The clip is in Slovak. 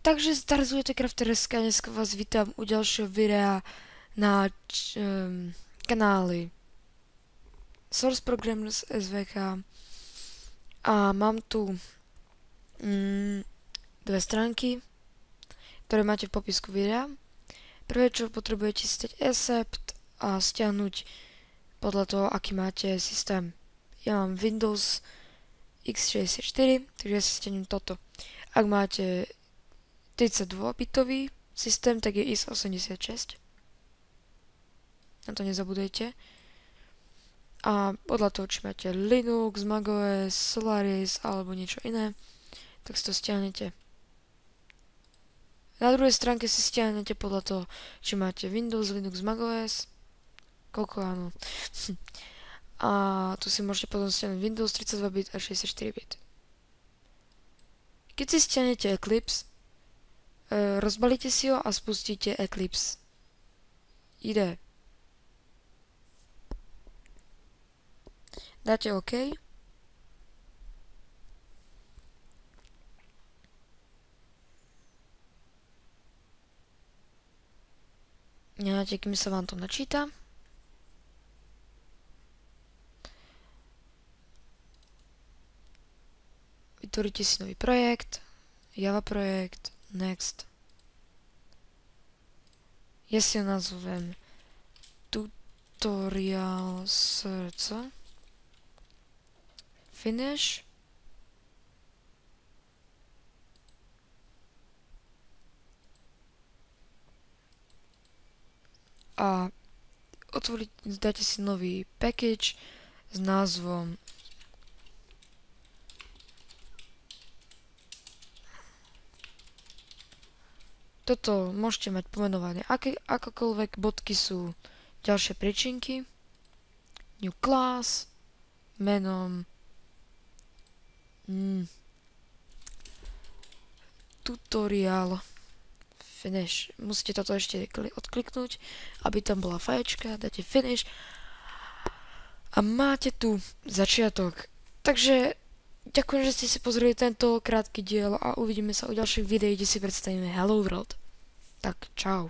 Takže Starzujete Crafterska, dneska vás vítám u ďalšieho videa na kanáli Source Programmers SVK a mám tu dve stránky, ktoré máte v popisku videa. Prvé, čo potrebujete, si dať Accept a stiahnuť podľa toho, aký máte systém. Ja mám Windows x64, takže ja si stiahnem toto. Ak máte 32-bitový systém, tak je x86. Na to nezabudujte. A podľa toho, či máte Linux, macOS, Solaris alebo niečo iné, tak si to stiahnete. Na druhej stránke si stiahnete podľa toho, či máte Windows, Linux, macOS. Koľko áno. A tu si môžete potom stiahnuť Windows 32-bit a 64-bit. Keď si stiahnete Eclipse, rozbalíte si ho a spustíte Eclipse IDE. Dáte OK. Nemáte, kým sa vám to načíta. Vytvoríte si nový projekt, Java projekt, Next. Ja si ho nazvem Tutorial srdce. Finish. A dáte si nový package s názvom toto môžete mať pomenované akokoľvek, bodky sú ďalšie príčinky, new class, menom, tutorial, finish. Musíte toto ešte odkliknúť, aby tam bola faječka, dáte finish a máte tu začiatok. Takže ďakujem, že ste si pozreli tento krátky diel a uvidíme sa u ďalších videí, kde si predstavíme Hello World. Tak, čau.